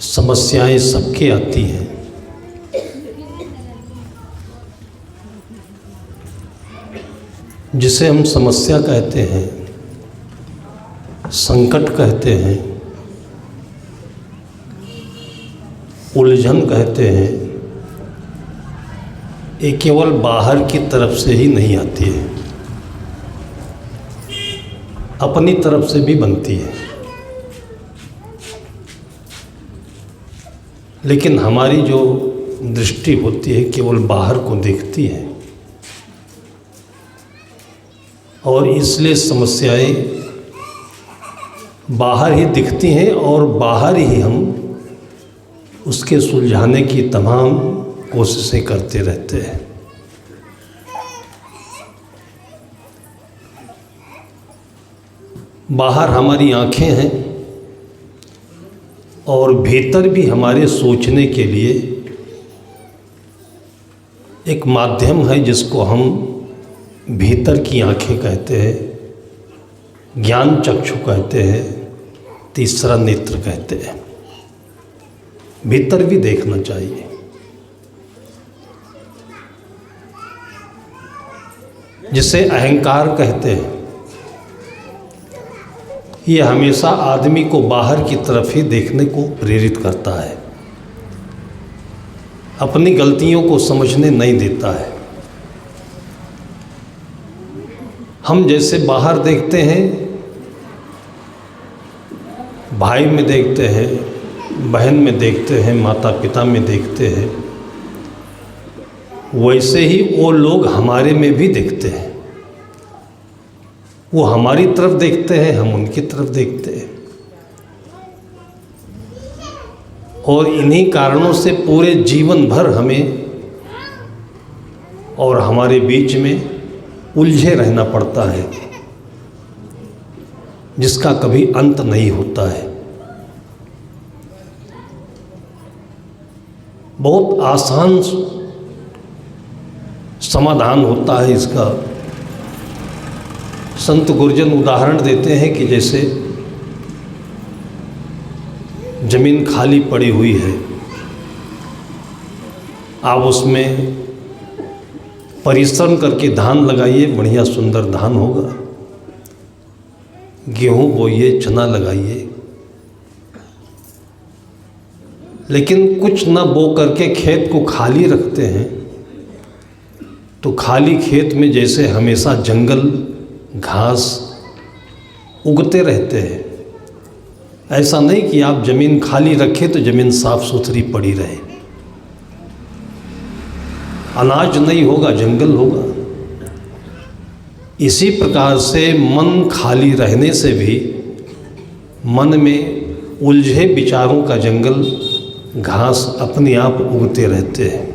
समस्याएं सबके आती हैं, जिसे हम समस्या कहते हैं, संकट कहते हैं, उलझन कहते हैं। ये केवल बाहर की तरफ से ही नहीं आती है, अपनी तरफ से भी बनती है। लेकिन हमारी जो दृष्टि होती है केवल बाहर को देखती है, और इसलिए समस्याएं बाहर ही दिखती हैं और बाहर ही हम उसके सुलझाने की तमाम कोशिशें करते रहते हैं। बाहर हमारी आँखें हैं और भीतर भी हमारे सोचने के लिए एक माध्यम है जिसको हम भीतर की आँखें कहते हैं, ज्ञान चक्षु कहते हैं, तीसरा नेत्र कहते हैं। भीतर भी देखना चाहिए। जिसे अहंकार कहते हैं, ये हमेशा आदमी को बाहर की तरफ ही देखने को प्रेरित करता है, अपनी गलतियों को समझने नहीं देता है। हम जैसे बाहर देखते हैं, भाई में देखते हैं, बहन में देखते हैं, माता पिता में देखते हैं, वैसे ही वो लोग हमारे में भी देखते हैं। वो हमारी तरफ देखते हैं, हम उनकी तरफ देखते हैं, और इन्हीं कारणों से पूरे जीवन भर हमें और हमारे बीच में उलझे रहना पड़ता है, जिसका कभी अंत नहीं होता है। बहुत आसान समाधान होता है इसका। संत गुरुजन उदाहरण देते हैं कि जैसे जमीन खाली पड़ी हुई है, आप उसमें परिश्रम करके धान लगाइए, बढ़िया सुंदर धान होगा। गेहूं बोइए, चना लगाइए, लेकिन कुछ न बो करके खेत को खाली रखते हैं तो खाली खेत में जैसे हमेशा जंगल घास उगते रहते हैं। ऐसा नहीं कि आप ज़मीन खाली रखें तो ज़मीन साफ सुथरी पड़ी रहे, अनाज नहीं होगा, जंगल होगा। इसी प्रकार से मन खाली रहने से भी मन में उलझे विचारों का जंगल, घास अपने आप उगते रहते हैं।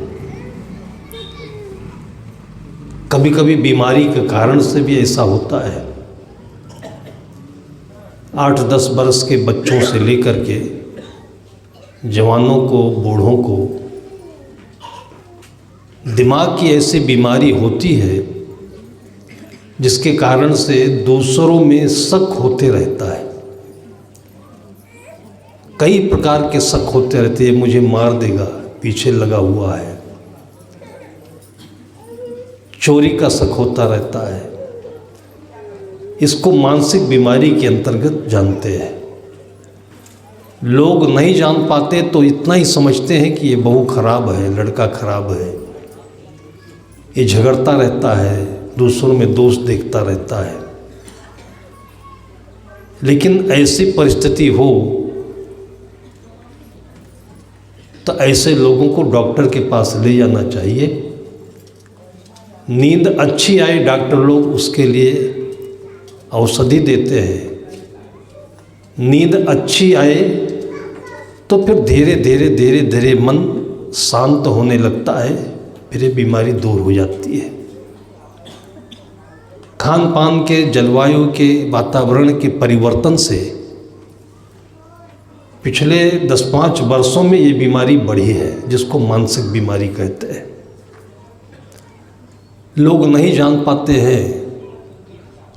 कभी कभी बीमारी के कारण से भी ऐसा होता है। 8-10 वर्ष के बच्चों से लेकर के जवानों को, बूढ़ों को दिमाग की ऐसी बीमारी होती है जिसके कारण से दूसरों में शक होते रहता है। कई प्रकार के शक होते रहते हैं, मुझे मार देगा, पीछे लगा हुआ है। चोरी का शक होता रहता है। इसको मानसिक बीमारी के अंतर्गत जानते हैं। लोग नहीं जान पाते तो इतना ही समझते हैं कि ये बहू खराब है, लड़का खराब है, ये झगड़ता रहता है, दूसरों में दोष देखता रहता है। लेकिन ऐसी परिस्थिति हो तो ऐसे लोगों को डॉक्टर के पास ले जाना चाहिए। नींद अच्छी आए, डॉक्टर लोग उसके लिए औषधि देते हैं। नींद अच्छी आए तो फिर धीरे धीरे मन शांत होने लगता है, फिर ये बीमारी दूर हो जाती है। खान पान के, जलवायु के, वातावरण के परिवर्तन से पिछले 10-5 वर्षों में ये बीमारी बढ़ी है, जिसको मानसिक बीमारी कहते हैं। लोग नहीं जान पाते हैं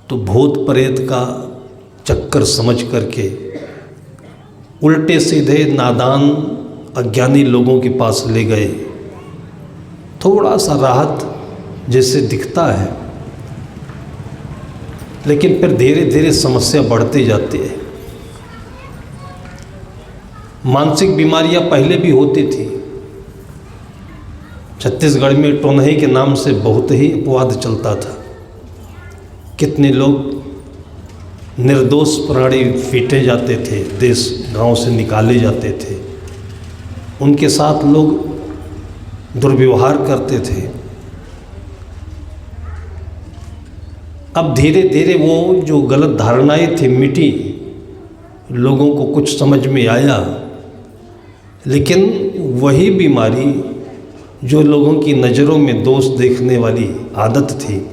तो भूत प्रेत का चक्कर समझ करके उल्टे सीधे नादान अज्ञानी लोगों के पास ले गए। थोड़ा सा राहत जैसे दिखता है, लेकिन फिर धीरे धीरे समस्या बढ़ती जाती है। मानसिक बीमारियां पहले भी होती थी। छत्तीसगढ़ में टोनही के नाम से बहुत ही अपवाद चलता था। कितने लोग निर्दोष प्राणी पीटे जाते थे, देश गांव से निकाले जाते थे, उनके साथ लोग दुर्व्यवहार करते थे। अब धीरे धीरे वो जो गलत धारणाएं थी मिटी, लोगों को कुछ समझ में आया। लेकिन वही बीमारी जो लोगों की नज़रों में दोष देखने वाली आदत थी,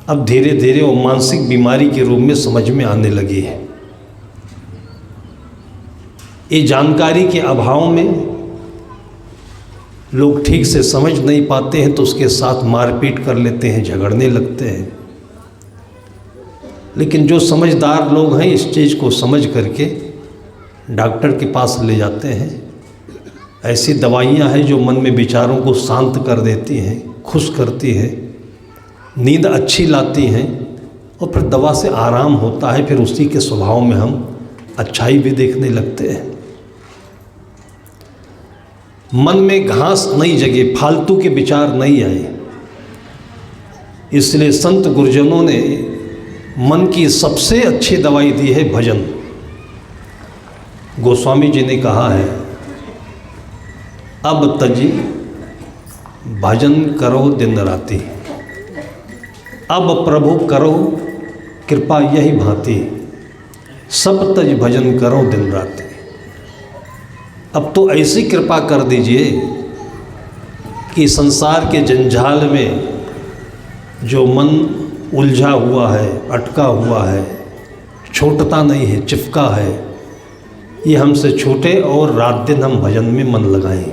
अब धीरे धीरे वो मानसिक बीमारी के रूप में समझ में आने लगी है। ये जानकारी के अभाव में लोग ठीक से समझ नहीं पाते हैं, तो उसके साथ मारपीट कर लेते हैं, झगड़ने लगते हैं। लेकिन जो समझदार लोग हैं इस चीज़ को समझ करके डॉक्टर के पास ले जाते हैं। ऐसी दवाइयाँ हैं जो मन में विचारों को शांत कर देती हैं, खुश करती हैं, नींद अच्छी लाती हैं, और फिर दवा से आराम होता है। फिर उसी के स्वभाव में हम अच्छाई भी देखने लगते हैं। मन में घास नहीं जगे, फालतू के विचार नहीं आए। इसलिए संत गुरुजनों ने मन की सबसे अच्छी दवाई दी है भजन। गोस्वामी जी ने कहा है, अब तजी भजन करो दिन राति, अब प्रभु करो कृपा यही भांति, सब तज भजन करो दिन राति। अब तो ऐसी कृपा कर दीजिए कि संसार के जंजाल में जो मन उलझा हुआ है, अटका हुआ है, छूटता नहीं है, चिपका है, ये हमसे छूटे और रात दिन हम भजन में मन लगाएं।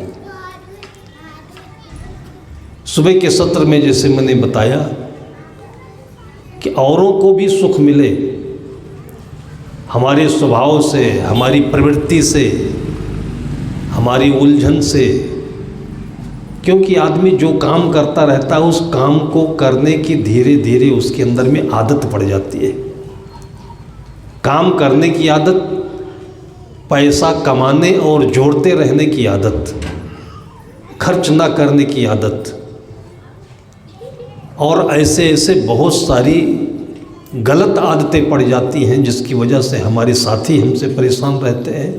सुबह के सत्र में जैसे मैंने बताया कि औरों को भी सुख मिले हमारे स्वभाव से, हमारी प्रवृत्ति से, हमारी उलझन से। क्योंकि आदमी जो काम करता रहता है उस काम को करने की धीरे धीरे उसके अंदर में आदत पड़ जाती है। काम करने की आदत, पैसा कमाने और जोड़ते रहने की आदत, खर्च ना करने की आदत, और ऐसे ऐसे बहुत सारी गलत आदतें पड़ जाती हैं, जिसकी वजह से हमारे साथी हमसे परेशान रहते हैं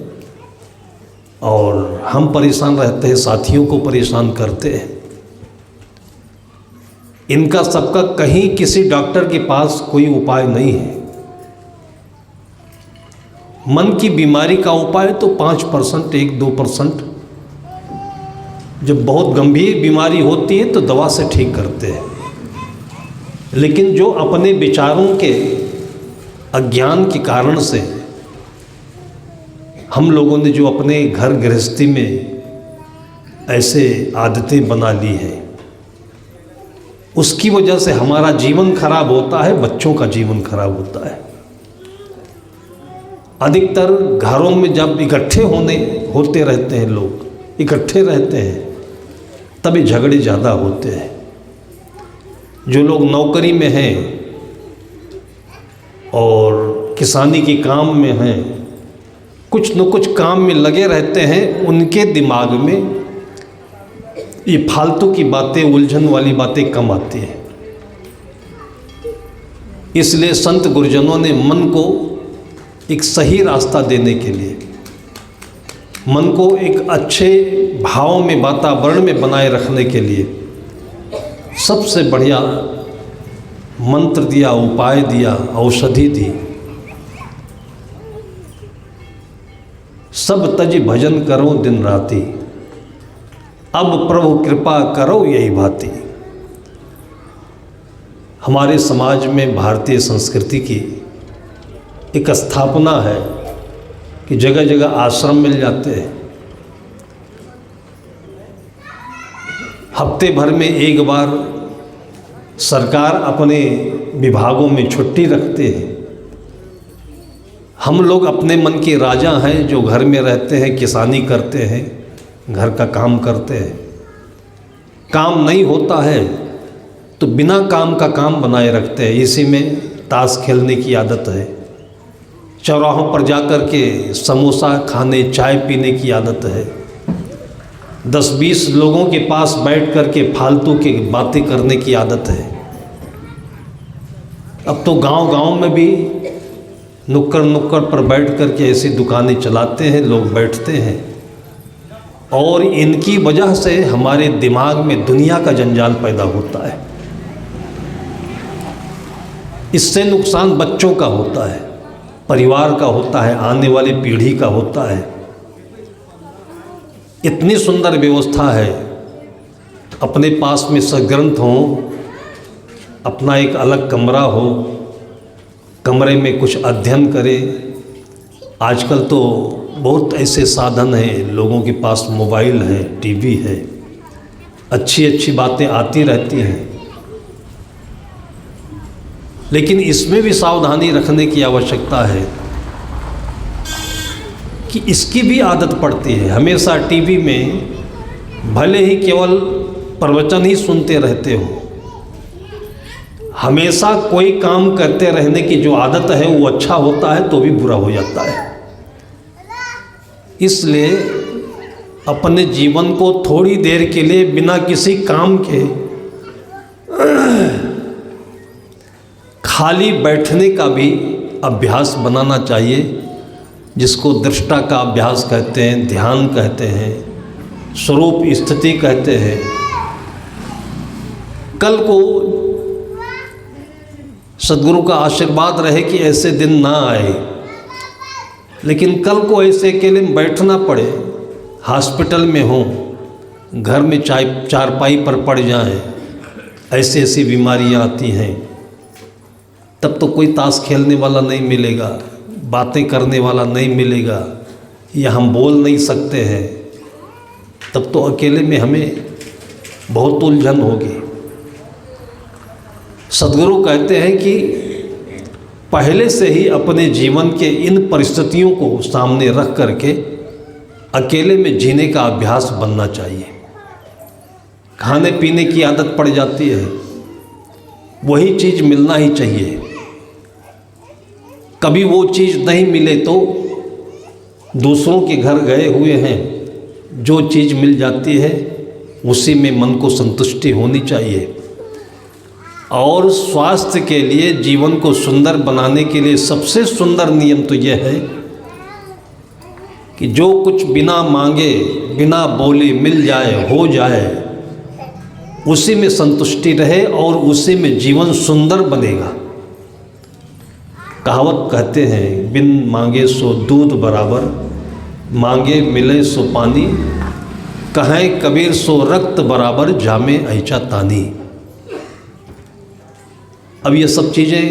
और हम परेशान रहते हैं, साथियों को परेशान करते हैं। इनका सबका कहीं किसी डॉक्टर के पास कोई उपाय नहीं है। मन की बीमारी का उपाय तो 5%, 1-2%। जब बहुत गंभीर बीमारी होती है तो दवा से ठीक करते हैं। लेकिन जो अपने विचारों के अज्ञान के कारण से हम लोगों ने जो अपने घर गृहस्थी में ऐसे आदतें बना ली हैं, उसकी वजह से हमारा जीवन खराब होता है, बच्चों का जीवन खराब होता है। अधिकतर घरों में जब इकट्ठे होते रहते हैं, लोग इकट्ठे रहते हैं, तभी झगड़े ज़्यादा होते हैं। जो लोग नौकरी में हैं और किसानी के काम में हैं, कुछ न कुछ काम में लगे रहते हैं, उनके दिमाग में ये फालतू की बातें, उलझन वाली बातें कम आती हैं। इसलिए संत गुरुजनों ने मन को एक सही रास्ता देने के लिए, मन को एक अच्छे भाव में, वातावरण में बनाए रखने के लिए सबसे बढ़िया मंत्र दिया, उपाय दिया, औषधि दी। सब तज भजन करो दिन राति, अब प्रभु कृपा करो यही भांति। हमारे समाज में भारतीय संस्कृति की एक स्थापना है कि जगह जगह आश्रम मिल जाते हैं। हफ्ते भर में एक बार सरकार अपने विभागों में छुट्टी रखते हैं। हम लोग अपने मन के राजा हैं, जो घर में रहते हैं, किसानी करते हैं, घर का काम करते हैं। काम नहीं होता है तो बिना काम का काम बनाए रखते हैं। इसी में ताश खेलने की आदत है, चौराहों पर जाकर के समोसा खाने, चाय पीने की आदत है, 10-20 लोगों के पास बैठ कर के फालतू की बातें करने की आदत है। अब तो गांव-गांव में भी नुक्कड़ नुक्कड़ पर बैठ कर के ऐसी दुकानें चलाते हैं, लोग बैठते हैं, और इनकी वजह से हमारे दिमाग में दुनिया का जंजाल पैदा होता है। इससे नुकसान बच्चों का होता है, परिवार का होता है, आने वाली पीढ़ी का होता है। इतनी सुंदर व्यवस्था है, अपने पास में सदग्रंथ हो, अपना एक अलग कमरा हो, कमरे में कुछ अध्ययन करें। आजकल तो बहुत ऐसे साधन हैं, लोगों के पास मोबाइल है, टीवी है, अच्छी अच्छी बातें आती रहती हैं, लेकिन इसमें भी सावधानी रखने की आवश्यकता है कि इसकी भी आदत पड़ती है। हमेशा टीवी में भले ही केवल प्रवचन ही सुनते रहते हो, हमेशा कोई काम करते रहने की जो आदत है वो अच्छा होता है तो भी बुरा हो जाता है। इसलिए अपने जीवन को थोड़ी देर के लिए बिना किसी काम के खाली बैठने का भी अभ्यास बनाना चाहिए, जिसको दृष्टा का अभ्यास कहते हैं, ध्यान कहते हैं, स्वरूप स्थिति कहते हैं। कल को सद्गुरु का आशीर्वाद रहे कि ऐसे दिन ना आए, लेकिन कल को ऐसे अकेले में बैठना पड़े, हॉस्पिटल में हो, घर में चारपाई पर पड़ जाएं, ऐसी ऐसी बीमारियां आती हैं, तब तो कोई ताश खेलने वाला नहीं मिलेगा, बातें करने वाला नहीं मिलेगा, या हम बोल नहीं सकते हैं, तब तो अकेले में हमें बहुत उलझन होगी। सद्गुरु कहते हैं कि पहले से ही अपने जीवन के इन परिस्थितियों को सामने रख करके अकेले में जीने का अभ्यास बनना चाहिए। खाने पीने की आदत पड़ जाती है, वही चीज़ मिलना ही चाहिए। कभी वो चीज़ नहीं मिले तो दूसरों के घर गए हुए हैं, जो चीज़ मिल जाती है उसी में मन को संतुष्टि होनी चाहिए। और स्वास्थ्य के लिए, जीवन को सुंदर बनाने के लिए सबसे सुंदर नियम तो यह है कि जो कुछ बिना मांगे, बिना बोले मिल जाए, हो जाए, उसी में संतुष्टि रहे और उसी में जीवन सुंदर बनेगा। कहावत कहते हैं, बिन मांगे सो दूध बराबर, मांगे मिले सो पानी, कहें कबीर सो रक्त बराबर, जामे ऐचा तानी। अब ये सब चीज़ें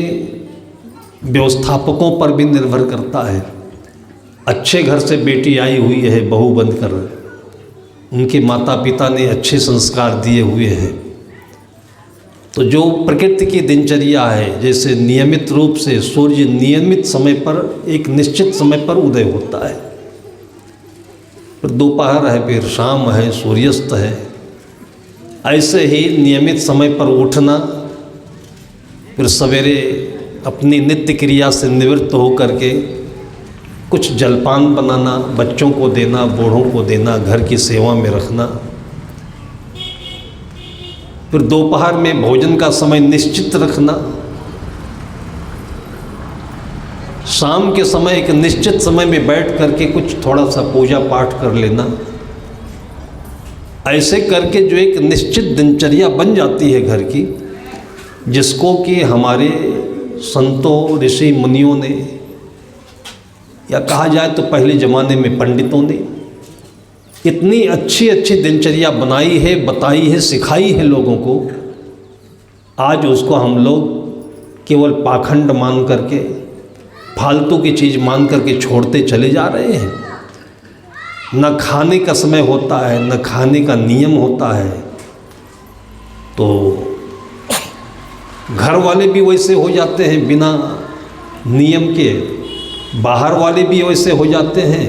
व्यवस्थापकों पर भी निर्भर करता है। अच्छे घर से बेटी आई हुई है बहू बनकर, उनके माता पिता ने अच्छे संस्कार दिए हुए हैं, तो जो प्रकृति की दिनचर्या है, जैसे नियमित रूप से सूर्य नियमित समय पर, एक निश्चित समय पर उदय होता है, फिर दोपहर है, फिर शाम है, सूर्यास्त है, ऐसे ही नियमित समय पर उठना, फिर सवेरे अपनी नित्य क्रिया से निवृत्त होकर के कुछ जलपान बनाना, बच्चों को देना, बूढ़ों को देना, घर की सेवा में रखना, फिर दोपहर में भोजन का समय निश्चित रखना, शाम के समय एक निश्चित समय में बैठ करके कुछ थोड़ा सा पूजा पाठ कर लेना। ऐसे करके जो एक निश्चित दिनचर्या बन जाती है घर की, जिसको कि हमारे संतों, ऋषि मुनियों ने, या कहा जाए तो पहले ज़माने में पंडितों ने इतनी अच्छी अच्छी दिनचर्या बनाई है, बताई है, सिखाई है लोगों को। आज उसको हम लोग केवल पाखंड मान करके, फालतू की चीज़ मान करके छोड़ते चले जा रहे हैं। न खाने का समय होता है, न खाने का नियम होता है, तो घर वाले भी वैसे हो जाते हैं बिना नियम के, बाहर वाले भी वैसे हो जाते हैं,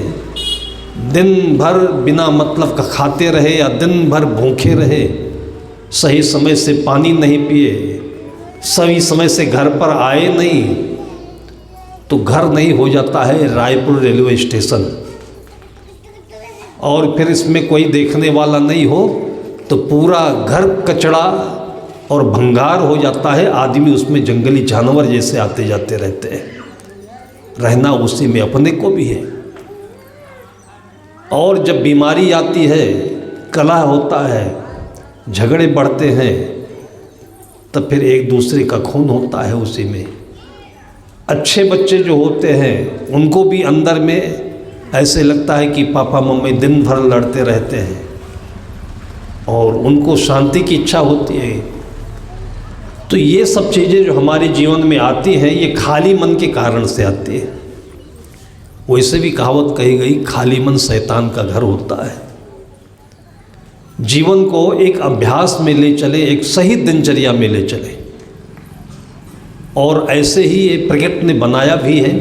दिन भर बिना मतलब का खाते रहे या दिन भर भूखे रहे, सही समय से पानी नहीं पिए, सही समय से घर पर आए नहीं, तो घर नहीं हो जाता है रायपुर रेलवे स्टेशन। और फिर इसमें कोई देखने वाला नहीं हो तो पूरा घर कचड़ा और भंगार हो जाता है। आदमी उसमें जंगली जानवर जैसे आते जाते रहते हैं। रहना उसी में अपने को भी है। और जब बीमारी आती है, कलह होता है, झगड़े बढ़ते हैं, तब फिर एक दूसरे का खून होता है उसी में। अच्छे बच्चे जो होते हैं उनको भी अंदर में ऐसे लगता है कि पापा मम्मी दिन भर लड़ते रहते हैं और उनको शांति की इच्छा होती है। तो ये सब चीज़ें जो हमारे जीवन में आती हैं, ये खाली मन के कारण से आती है। वैसे भी कहावत कही गई, खाली मन शैतान का घर होता है। जीवन को एक अभ्यास में ले चले, एक सही दिनचर्या में ले चले। और ऐसे ही ये प्रकृति ने बनाया भी है।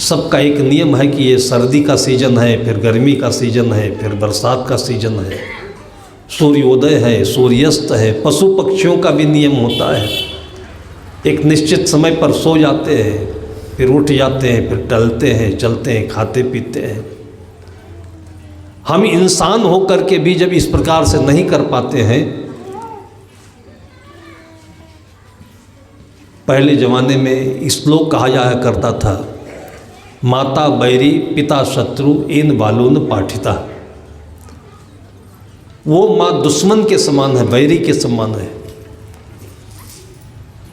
सबका एक नियम है कि ये सर्दी का सीजन है, फिर गर्मी का सीजन है, फिर बरसात का सीजन है, सूर्योदय है, सूर्यास्त है। पशु पक्षियों का भी नियम होता है। एक निश्चित समय पर सो जाते हैं, फिर उठ जाते हैं, फिर टहलते हैं, चलते हैं, खाते पीते हैं। हम इंसान होकर के भी जब इस प्रकार से नहीं कर पाते हैं। पहले ज़माने में श्लोक कहा जाया करता था, माता बैरी पिता शत्रु इन बालून पाठिता। वो माँ दुश्मन के समान है, बैरी के समान है,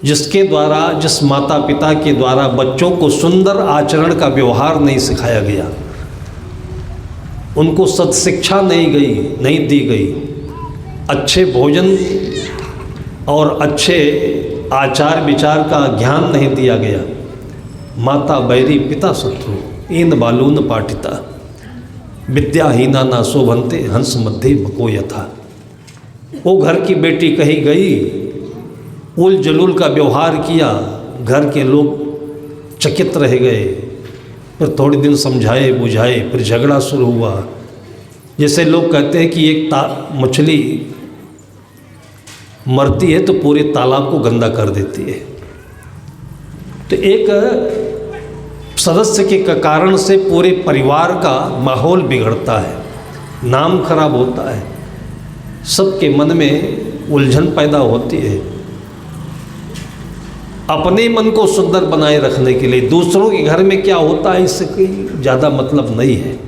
जिसके द्वारा, जिस माता पिता के द्वारा बच्चों को सुंदर आचरण का व्यवहार नहीं सिखाया गया, उनको सत्शिक्षा नहीं दी गई, अच्छे भोजन और अच्छे आचार विचार का ज्ञान नहीं दिया गया। माता बैरी पिता शत्रु इन बालून पाठिता, विद्याहीना ना शोभन्ते हंस मध्य बको यथा। वो घर की बेटी कहीं गई, उल जलूल का व्यवहार किया, घर के लोग चकित रह गए। फिर थोड़े दिन समझाए बुझाए, फिर झगड़ा शुरू हुआ। जैसे लोग कहते हैं कि एक मछली मरती है तो पूरे तालाब को गंदा कर देती है। तो एक सदस्य के कारण से पूरे परिवार का माहौल बिगड़ता है, नाम खराब होता है, सबके मन में उलझन पैदा होती है। अपने मन को सुंदर बनाए रखने के लिए दूसरों के घर में क्या होता है इससे कोई ज़्यादा मतलब नहीं है।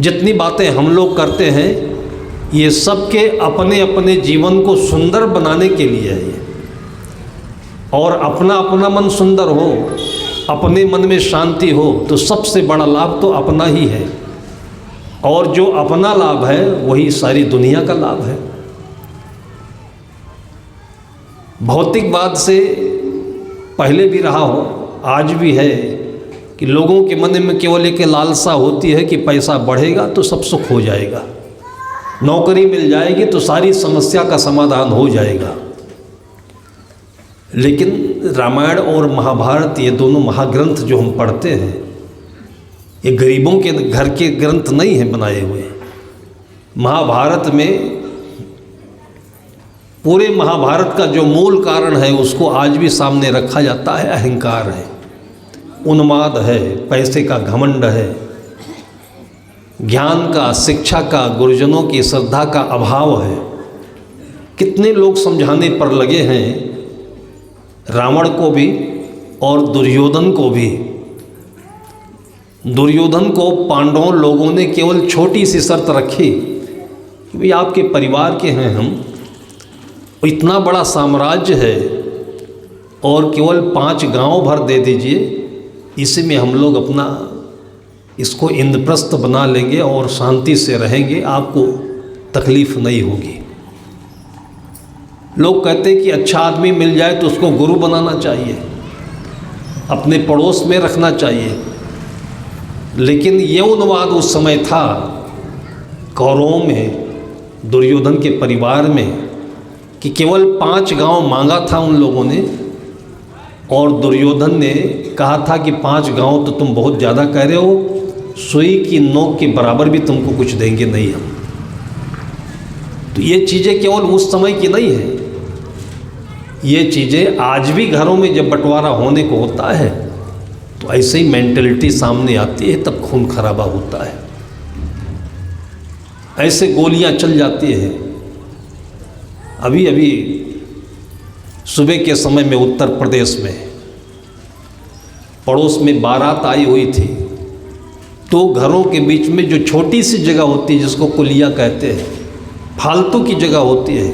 जितनी बातें हम लोग करते हैं ये सबके अपने अपने जीवन को सुंदर बनाने के लिए है ये। और अपना अपना मन सुंदर हो, अपने मन में शांति हो, तो सबसे बड़ा लाभ तो अपना ही है। और जो अपना लाभ है वही सारी दुनिया का लाभ है। भौतिकवाद से पहले भी रहा हो, आज भी है कि लोगों के मन में केवल एक लालसा होती है कि पैसा बढ़ेगा तो सब सुख हो जाएगा, नौकरी मिल जाएगी तो सारी समस्या का समाधान हो जाएगा। लेकिन रामायण और महाभारत, ये दोनों महाग्रंथ जो हम पढ़ते हैं, ये गरीबों के घर के ग्रंथ नहीं हैं बनाए हुए। महाभारत में, पूरे महाभारत का जो मूल कारण है उसको आज भी सामने रखा जाता है। अहंकार है, उन्माद है, पैसे का घमंड है, ज्ञान का, शिक्षा का, गुरुजनों की श्रद्धा का अभाव है। कितने लोग समझाने पर लगे हैं, रावण को भी और दुर्योधन को भी। दुर्योधन को पांडवों लोगों ने केवल छोटी सी शर्त रखी कि भाई आपके परिवार के हैं हम, इतना बड़ा साम्राज्य है और केवल 5 गांव भर दे दीजिए, इसी में हम लोग अपना इसको इंद्रप्रस्थ बना लेंगे और शांति से रहेंगे, आपको तकलीफ नहीं होगी। लोग कहते हैं कि अच्छा आदमी मिल जाए तो उसको गुरु बनाना चाहिए, अपने पड़ोस में रखना चाहिए। लेकिन ये उन्माद उस समय था कौरवों में, दुर्योधन के परिवार में, कि केवल 5 गांव मांगा था उन लोगों ने और दुर्योधन ने कहा था कि 5 गांव तो तुम बहुत ज़्यादा कह रहे हो, सुई की नोक के बराबर भी तुमको कुछ देंगे नहीं हम। तो ये चीज़ें केवल उस समय की नहीं है, ये चीज़ें आज भी घरों में जब बंटवारा होने को होता है तो ऐसे ही मेंटलिटी सामने आती है, तब खून खराबा होता है, ऐसे गोलियां चल जाती हैं। अभी अभी सुबह के समय में उत्तर प्रदेश में पड़ोस में बारात आई हुई थी, तो घरों के बीच में जो छोटी सी जगह होती है जिसको कुलिया कहते हैं, फालतू की जगह होती है,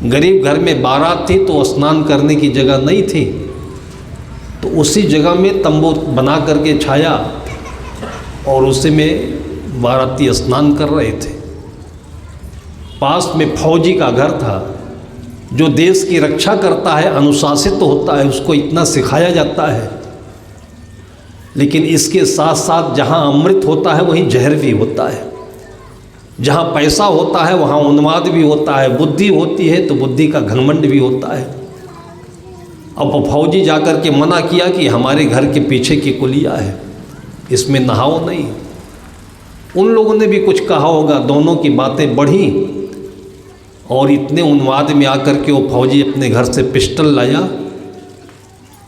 गरीब घर में बारात थी तो स्नान करने की जगह नहीं थी, तो उसी जगह में तंबू बना करके छाया और उसी में बाराती स्नान कर रहे थे। पास में फौजी का घर था, जो देश की रक्षा करता है, अनुशासित तो होता है, उसको इतना सिखाया जाता है, लेकिन इसके साथ साथ जहाँ अमृत होता है वहीं जहर भी होता है, जहाँ पैसा होता है वहाँ उन्माद भी होता है, बुद्धि होती है तो बुद्धि का घमंड भी होता है। अब फौजी जाकर के मना किया कि हमारे घर के पीछे की कुलिया है, इसमें नहाओ नहीं। उन लोगों ने भी कुछ कहा होगा, दोनों की बातें बढ़ी और इतने उन्माद में आकर के वो फौजी अपने घर से पिस्टल लाया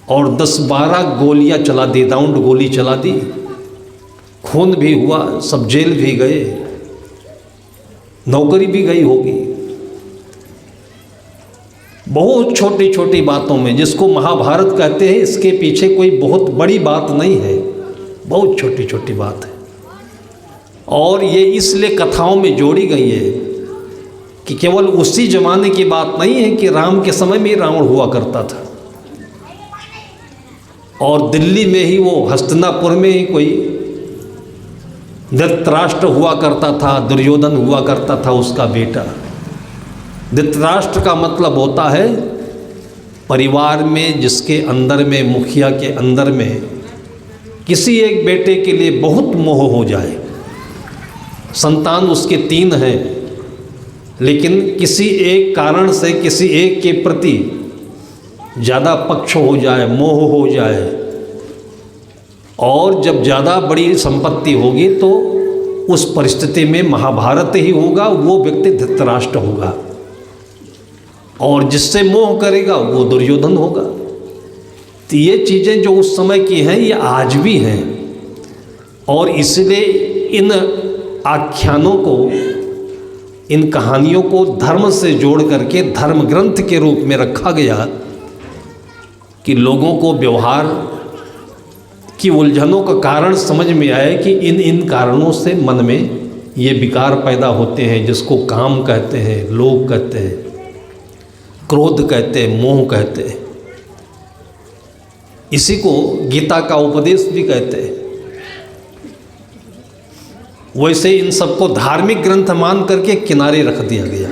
और 10-12 गोलियां चला दी, राउंड गोली चला दी, खून भी हुआ, सब जेल भी गए, नौकरी भी गई होगी। बहुत छोटी छोटी बातों में, जिसको महाभारत कहते हैं, इसके पीछे कोई बहुत बड़ी बात नहीं है, बहुत छोटी छोटी बात है। और ये इसलिए कथाओं में जोड़ी गई है कि केवल उसी जमाने की बात नहीं है कि राम के समय में रावण हुआ करता था, और दिल्ली में ही वो हस्तिनापुर में ही कोई धृतराष्ट्र हुआ करता था, दुर्योधन हुआ करता था उसका बेटा। धृतराष्ट्र का मतलब होता है परिवार में जिसके अंदर में, मुखिया के अंदर में किसी एक बेटे के लिए बहुत मोह हो जाए, संतान उसके 3 हैं, लेकिन किसी एक कारण से किसी एक के प्रति ज़्यादा पक्ष हो जाए, मोह हो जाए, और जब ज़्यादा बड़ी संपत्ति होगी तो उस परिस्थिति में महाभारत ही होगा, वो व्यक्ति धृतराष्ट्र होगा, और जिससे मोह करेगा वो दुर्योधन होगा। तो ये चीज़ें जो उस समय की हैं ये आज भी हैं, और इसलिए इन आख्यानों को, इन कहानियों को धर्म से जोड़ करके धर्म ग्रंथ के रूप में रखा गया कि लोगों को व्यवहार की उलझनों का कारण समझ में आए कि इन कारणों से मन में ये विकार पैदा होते हैं, जिसको काम कहते हैं, लोभ कहते हैं, क्रोध कहते हैं, मोह कहते हैं। इसी को गीता का उपदेश भी कहते हैं। वैसे इन सबको धार्मिक ग्रंथ मान करके किनारे रख दिया गया।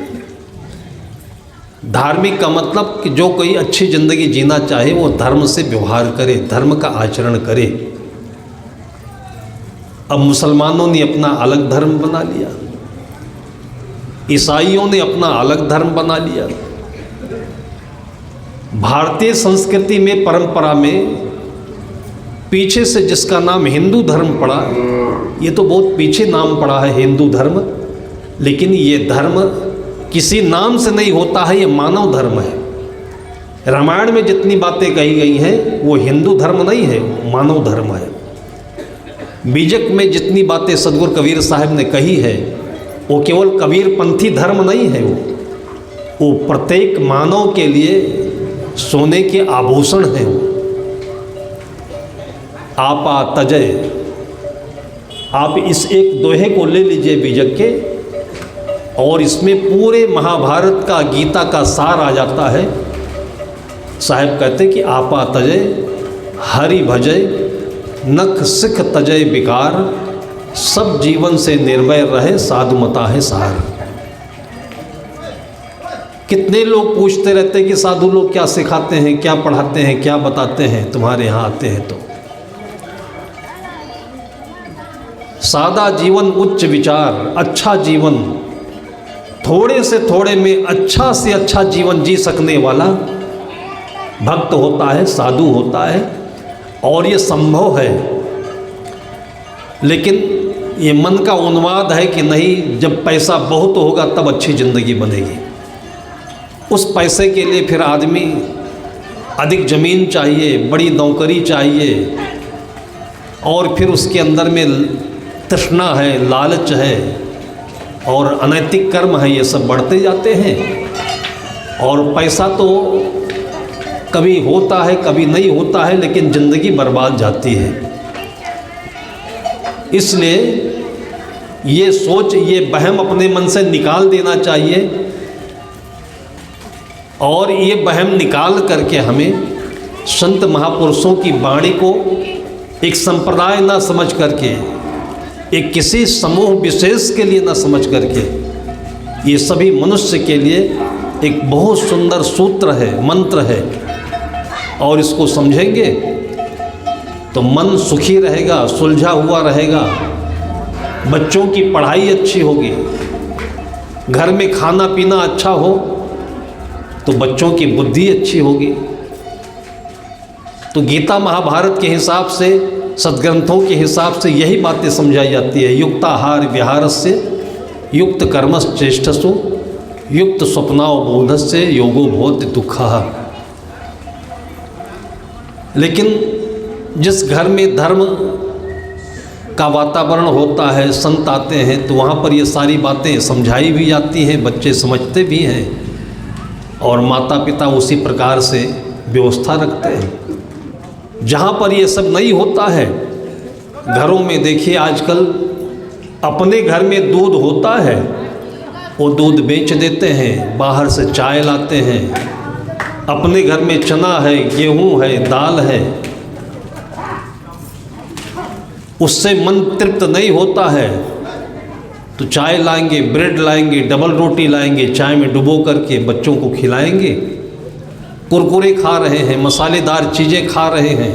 धार्मिक का मतलब कि जो कोई अच्छी ज़िंदगी जीना चाहे वो धर्म से व्यवहार करे, धर्म का आचरण करे। अब मुसलमानों ने अपना अलग धर्म बना लिया, ईसाइयों ने अपना अलग धर्म बना लिया। भारतीय संस्कृति में, परंपरा में पीछे से जिसका नाम हिंदू धर्म पड़ा, ये तो बहुत पीछे नाम पड़ा है हिंदू धर्म, लेकिन ये धर्म किसी नाम से नहीं होता है, ये मानव धर्म है। रामायण में जितनी बातें कही गई हैं वो हिंदू धर्म नहीं है, मानव धर्म है। बीजक में जितनी बातें सदगुरु कबीर साहब ने कही है वो केवल कबीरपंथी धर्म नहीं है, वो प्रत्येक मानव के लिए सोने के आभूषण हैं। वो आपा तजय, आप इस एक दोहे को ले लीजिए बीजक के, और इसमें पूरे महाभारत का, गीता का सार आ जाता है। साहब कहते कि आपा तजय हरि भजय, नख सिख तजय विकार, सब जीवन से निर्भय रहे, साधु मता है सार। कितने लोग पूछते रहते हैं कि साधु लोग क्या सिखाते हैं, क्या पढ़ाते हैं, क्या बताते हैं, तुम्हारे यहाँ आते हैं तो। सादा जीवन उच्च विचार, अच्छा जीवन, थोड़े से थोड़े में अच्छा से अच्छा जीवन जी सकने वाला भक्त होता है, साधु होता है, और ये संभव है। लेकिन ये मन का उन्माद है कि नहीं, जब पैसा बहुत होगा तब अच्छी ज़िंदगी बनेगी। उस पैसे के लिए फिर आदमी अधिक ज़मीन चाहिए, बड़ी नौकरी चाहिए, और फिर उसके अंदर में तृष्णा है, लालच है और अनैतिक कर्म है, ये सब बढ़ते जाते हैं। और पैसा तो कभी होता है, कभी नहीं होता है, लेकिन ज़िंदगी बर्बाद जाती है। इसलिए ये सोच, ये वहम अपने मन से निकाल देना चाहिए, और ये वहम निकाल करके हमें संत महापुरुषों की वाणी को एक संप्रदाय ना समझ करके, एक किसी समूह विशेष के लिए ना समझ करके, ये सभी मनुष्य के लिए एक बहुत सुंदर सूत्र है, मंत्र है, और इसको समझेंगे तो मन सुखी रहेगा, सुलझा हुआ रहेगा, बच्चों की पढ़ाई अच्छी होगी, घर में खाना पीना अच्छा हो तो बच्चों की बुद्धि अच्छी होगी। तो गीता महाभारत के हिसाब से, सद्ग्रंथों के हिसाब से यही बातें समझाई जाती है। युक्ताहार विहारस्य युक्त कर्मश्चेष्टसु युक्त स्वप्नावबोधस्य योगो भवति दुःखः। लेकिन जिस घर में धर्म का वातावरण होता है, संत आते हैं, तो वहाँ पर ये सारी बातें समझाई भी जाती हैं, बच्चे समझते भी हैं, और माता पिता उसी प्रकार से व्यवस्था रखते हैं। जहाँ पर ये सब नहीं होता है, घरों में देखिए आजकल अपने घर में दूध होता है, वो दूध बेच देते हैं, बाहर से चाय लाते हैं। अपने घर में चना है, गेहूँ है, दाल है, उससे मन तृप्त नहीं होता है तो चाय लाएंगे, ब्रेड लाएंगे, डबल रोटी लाएंगे, चाय में डुबो करके बच्चों को खिलाएंगे। कुरकुरे खा रहे हैं, मसालेदार चीज़ें खा रहे हैं,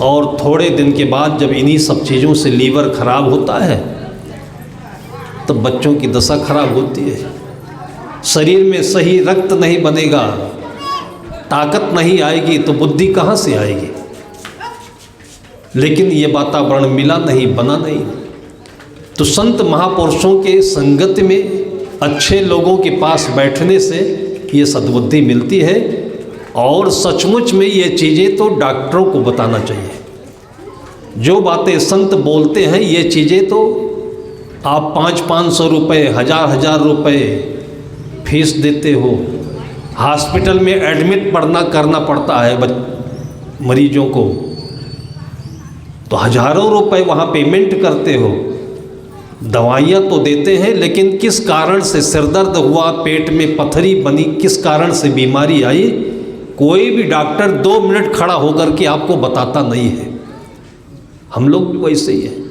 और थोड़े दिन के बाद जब इन्हीं सब चीज़ों से लीवर खराब होता है तब बच्चों की दशा खराब होती है। शरीर में सही रक्त नहीं बनेगा, ताकत नहीं आएगी तो बुद्धि कहाँ से आएगी। लेकिन ये वातावरण मिला नहीं, बना नहीं। तो संत महापुरुषों के संगत में, अच्छे लोगों के पास बैठने से ये सद्बुद्धि मिलती है, और सचमुच में ये चीज़ें तो डॉक्टरों को बताना चाहिए। जो बातें संत बोलते हैं, ये चीज़ें तो आप 500-500 रुपये, 1000-1000 रुपये फीस देते हो, हॉस्पिटल में एडमिट करना पड़ता है मरीजों को, तो हज़ारों रुपए वहाँ पेमेंट करते हो। दवाइयाँ तो देते हैं, लेकिन किस कारण से सिरदर्द हुआ, पेट में पथरी बनी, किस कारण से बीमारी आई, कोई भी डॉक्टर 2 मिनट खड़ा होकर के आपको बताता नहीं है। हम लोग भी वैसे ही है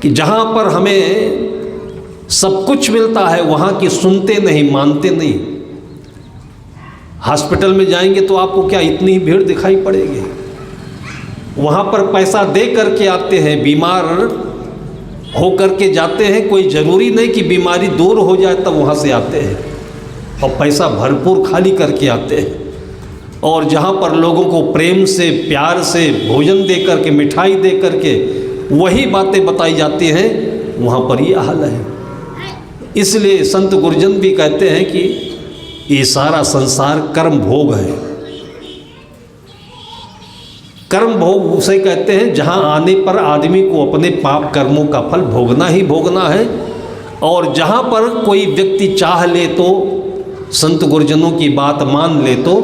कि जहाँ पर हमें सब कुछ मिलता है वहाँ की सुनते नहीं, मानते नहीं। हॉस्पिटल में जाएंगे तो आपको क्या इतनी ही भीड़ दिखाई पड़ेगी। वहाँ पर पैसा दे करके आते हैं, बीमार हो करके जाते हैं, कोई ज़रूरी नहीं कि बीमारी दूर हो जाए तब वहाँ से आते हैं, और पैसा भरपूर खाली करके आते हैं। और जहाँ पर लोगों को प्रेम से, प्यार से भोजन दे करके, मिठाई दे करके वही बातें बताई जाती हैं, वहाँ पर ये हाल है। इसलिए संत गुरुजन भी कहते हैं कि ये सारा संसार कर्म भोग है। कर्म भोग उसे कहते हैं जहाँ आने पर आदमी को अपने पाप कर्मों का फल भोगना ही भोगना है, और जहाँ पर कोई व्यक्ति चाह ले तो, संत गुरुजनों की बात मान ले तो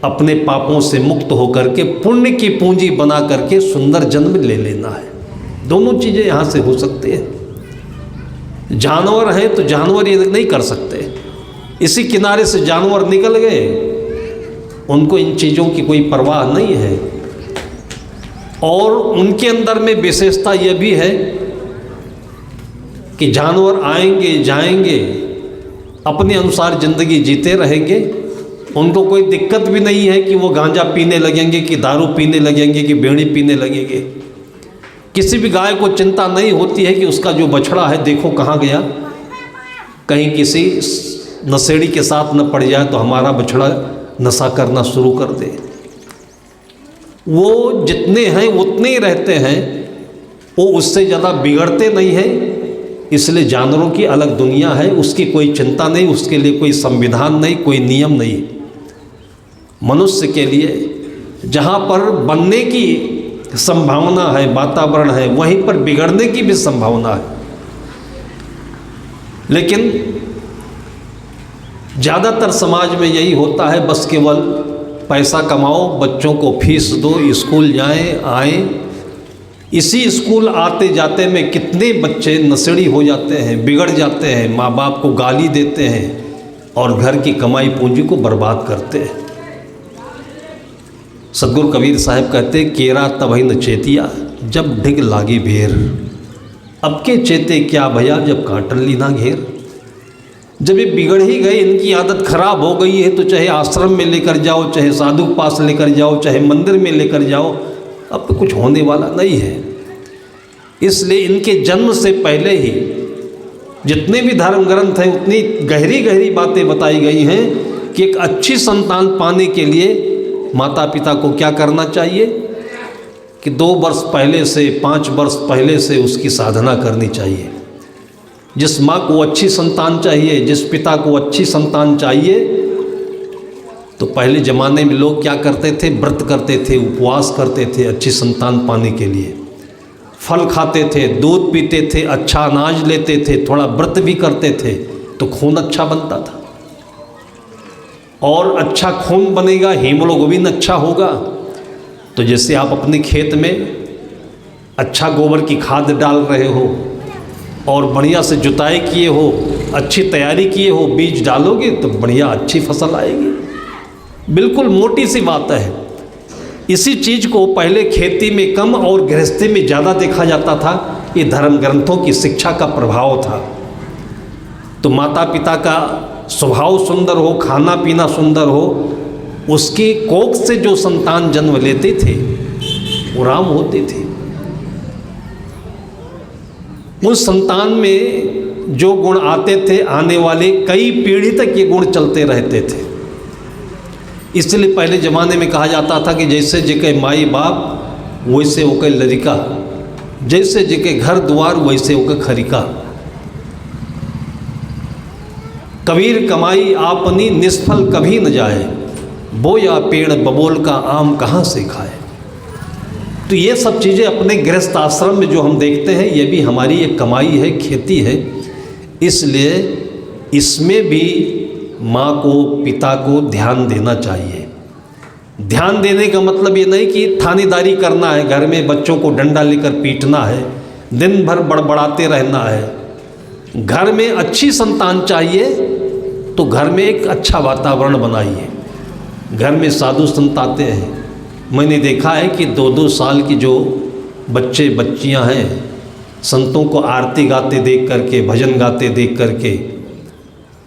अपने पापों से मुक्त होकर के पुण्य की पूंजी बना करके सुंदर जन्म ले लेना है। दोनों चीज़ें यहाँ से हो सकती है। जानवर हैं तो जानवर ये नहीं कर सकते, इसी किनारे से जानवर निकल गए, उनको इन चीज़ों की कोई परवाह नहीं है। और उनके अंदर में विशेषता यह भी है कि जानवर आएंगे जाएंगे, अपने अनुसार ज़िंदगी जीते रहेंगे, उनको कोई दिक्कत भी नहीं है कि वो गांजा पीने लगेंगे, कि दारू पीने लगेंगे, कि बीड़ी पीने लगेंगे। किसी भी गाय को चिंता नहीं होती है कि उसका जो बछड़ा है देखो कहाँ गया, कहीं किसी नशेड़ी के साथ न पड़ जाए तो हमारा बछड़ा नशा करना शुरू कर दे। वो जितने हैं उतने ही रहते हैं, वो उससे ज़्यादा बिगड़ते नहीं हैं। इसलिए जानवरों की अलग दुनिया है, उसकी कोई चिंता नहीं, उसके लिए कोई संविधान नहीं, कोई नियम नहीं। मनुष्य के लिए जहाँ पर बनने की संभावना है, वातावरण है, वहीं पर बिगड़ने की भी संभावना है। लेकिन ज़्यादातर समाज में यही होता है, बस केवल पैसा कमाओ, बच्चों को फीस दो, स्कूल जाएं आएँ। इसी स्कूल आते जाते में कितने बच्चे नशेड़ी हो जाते हैं, बिगड़ जाते हैं, माँ बाप को गाली देते हैं और घर की कमाई पूंजी को बर्बाद करते हैं। सदगुरु कबीर साहब कहते, केरा तबही न चेतिया जब ढिग लागी बेर, अब के चेते क्या भैया जब काटन ली ना घेर। जब ये बिगड़ ही गए, इनकी आदत खराब हो गई है, तो चाहे आश्रम में लेकर जाओ, चाहे साधु के पास लेकर जाओ, चाहे मंदिर में लेकर जाओ, अब तो कुछ होने वाला नहीं है। इसलिए इनके जन्म से पहले ही जितने भी धर्म ग्रंथ हैं उतनी गहरी गहरी बातें बताई गई हैं कि एक अच्छी संतान पाने के लिए माता पिता को क्या करना चाहिए कि 2 वर्ष पहले से 5 वर्ष पहले से उसकी साधना करनी चाहिए। जिस माँ को अच्छी संतान चाहिए, जिस पिता को अच्छी संतान चाहिए, तो पहले ज़माने में लोग क्या करते थे, व्रत करते थे, उपवास करते थे अच्छी संतान पाने के लिए, फल खाते थे, दूध पीते थे, अच्छा अनाज लेते थे, थोड़ा व्रत भी करते थे, तो खून अच्छा बनता था। और अच्छा खून बनेगा, हीमोग्लोबिन अच्छा होगा। तो जैसे आप अपने खेत में अच्छा गोबर की खाद डाल रहे हो और बढ़िया से जुताई किए हो, अच्छी तैयारी किए हो, बीज डालोगे तो बढ़िया अच्छी फसल आएगी। बिल्कुल मोटी सी बात है। इसी चीज़ को पहले खेती में कम और गृहस्थी में ज़्यादा देखा जाता था। ये धर्म ग्रंथों की शिक्षा का प्रभाव था। तो माता पिता का स्वभाव सुंदर हो, खाना पीना सुंदर हो, उसकी कोख से जो संतान जन्म लेते थे वो राम होते थे। उस संतान में जो गुण आते थे, आने वाले कई पीढ़ी तक ये गुण चलते रहते थे। इसलिए पहले ज़माने में कहा जाता था कि जैसे जेके माई बाप वैसे ओके लड़िका, जैसे जेके घर द्वार वैसे ओके खरिका। कबीर कमाई आपनी निष्फल कभी न जाए, बोया पेड़ बबोल का आम कहाँ से खाए। तो ये सब चीज़ें अपने गृहस्थ आश्रम में जो हम देखते हैं, ये भी हमारी एक कमाई है, खेती है। इसलिए इसमें भी माँ को, पिता को ध्यान देना चाहिए। ध्यान देने का मतलब ये नहीं कि थानेदारी करना है, घर में बच्चों को डंडा लेकर पीटना है, दिन भर बड़बड़ाते रहना है। घर में अच्छी संतान चाहिए तो घर में एक अच्छा वातावरण बनाइए। घर में साधु संत आते हैं, मैंने देखा है कि 2-2 साल की जो बच्चे बच्चियां हैं, संतों को आरती गाते देख करके, भजन गाते देख करके,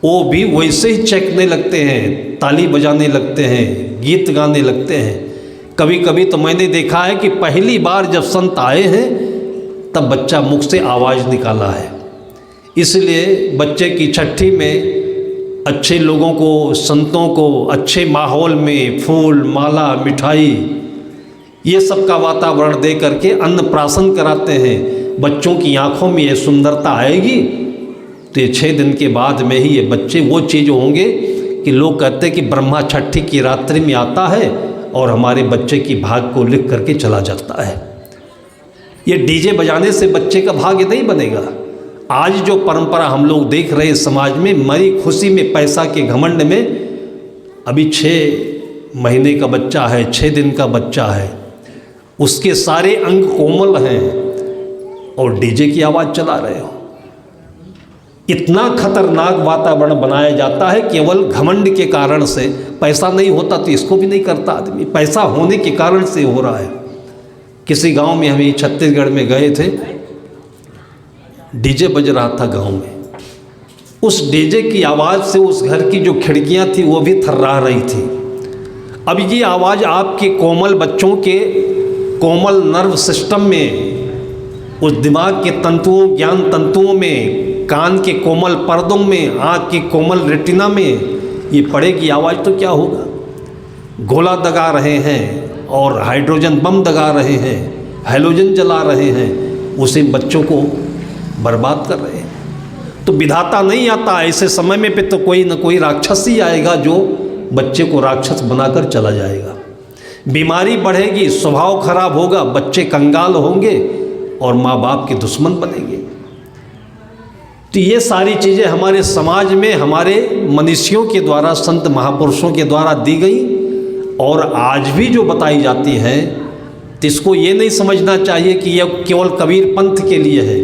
वो भी वैसे ही चेखने लगते हैं, ताली बजाने लगते हैं, गीत गाने लगते हैं। कभी कभी तो मैंने देखा है कि पहली बार जब संत आए हैं तब बच्चा मुख से आवाज़ निकाला है। इसलिए बच्चे की छठी में अच्छे लोगों को, संतों को अच्छे माहौल में फूल माला मिठाई ये सब का वातावरण दे करके अन्नप्राशन कराते हैं। बच्चों की आँखों में ये सुंदरता आएगी तो ये 6 दिन के बाद में ही ये बच्चे वो चीज़ होंगे कि लोग कहते हैं कि ब्रह्मा छठी की रात्रि में आता है और हमारे बच्चे की भाग को लिख करके चला जाता है। ये डीजे बजाने से बच्चे का भाग्य नहीं बनेगा। आज जो परंपरा हम लोग देख रहे हैं समाज में, मरी खुशी में, पैसा के घमंड में, अभी 6 महीने का बच्चा है, 6 दिन का बच्चा है, उसके सारे अंग कोमल हैं और डीजे की आवाज़ चला रहे हो। इतना खतरनाक वातावरण बनाया जाता है केवल घमंड के कारण से। पैसा नहीं होता तो इसको भी नहीं करता आदमी, पैसा होने के कारण से हो रहा है। किसी गांव में हम छत्तीसगढ़ में गए थे, डीजे बज रहा था गांव में। उस डीजे की आवाज़ से उस घर की जो खिड़कियां थी वो भी थर्रा रही थी। अब ये आवाज़ आपके कोमल बच्चों के कोमल नर्व सिस्टम में, उस दिमाग के तंतुओं, ज्ञान तंतुओं में, कान के कोमल पर्दों में, आँख के कोमल रेटिना में ये पड़ेगी आवाज़ तो क्या होगा। गोला दगा रहे हैं और हाइड्रोजन बम दगा रहे हैं, हैलोजन जला रहे हैं, उसे बच्चों को बर्बाद कर रहे हैं। तो विधाता नहीं आता ऐसे समय में पे तो कोई न कोई राक्षस ही आएगा जो बच्चे को राक्षस बनाकर चला जाएगा। बीमारी बढ़ेगी, स्वभाव खराब होगा, बच्चे कंगाल होंगे और माँ बाप के दुश्मन बनेंगे। तो ये सारी चीज़ें हमारे समाज में हमारे मनीषियों के द्वारा, संत महापुरुषों के द्वारा दी गई और आज भी जो बताई जाती हैं, तो इसको ये नहीं समझना चाहिए कि यह केवल कबीर पंथ के लिए है,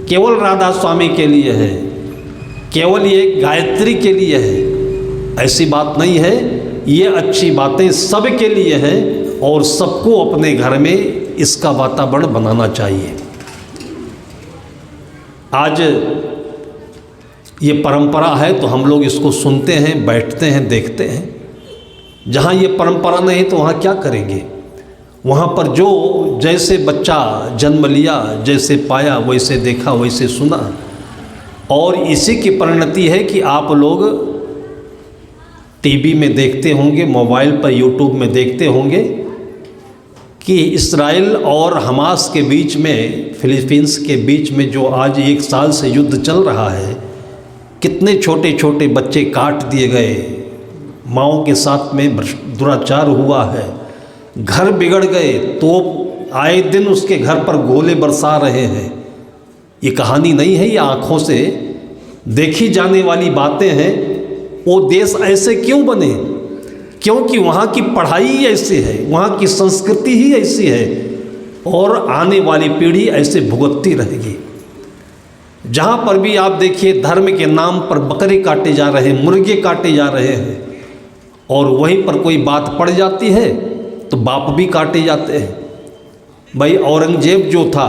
केवल राधा स्वामी के लिए है, केवल ये गायत्री के लिए है। ऐसी बात नहीं है। ये अच्छी बातें सब के लिए हैं और सबको अपने घर में इसका वातावरण बनाना चाहिए। आज ये परंपरा है तो हम लोग इसको सुनते हैं, बैठते हैं, देखते हैं। जहाँ ये परंपरा नहीं तो वहाँ क्या करेंगे? वहाँ पर जो जैसे बच्चा जन्म लिया, जैसे पाया वैसे देखा वैसे सुना, और इसी की परिणति है कि आप लोग टीवी में देखते होंगे, मोबाइल पर यूट्यूब में देखते होंगे कि इस्राइल और हमास के बीच में, फिलीपींस के बीच में जो आज 1 साल से युद्ध चल रहा है, कितने छोटे छोटे बच्चे काट दिए गए, माँओं के साथ में दुराचार हुआ है, घर बिगड़ गए, तो आए दिन उसके घर पर गोले बरसा रहे हैं। ये कहानी नहीं है, ये आँखों से देखी जाने वाली बातें हैं। वो देश ऐसे क्यों बने? क्योंकि वहाँ की पढ़ाई ही ऐसी है, वहाँ की संस्कृति ही ऐसी है और आने वाली पीढ़ी ऐसे भुगतती रहेगी। जहाँ पर भी आप देखिए धर्म के नाम पर बकरे काटे जा रहे हैं, मुर्गे काटे जा रहे हैं, और वहीं पर कोई बात पड़ जाती है तो बाप भी काटे जाते हैं। भाई औरंगजेब जो था,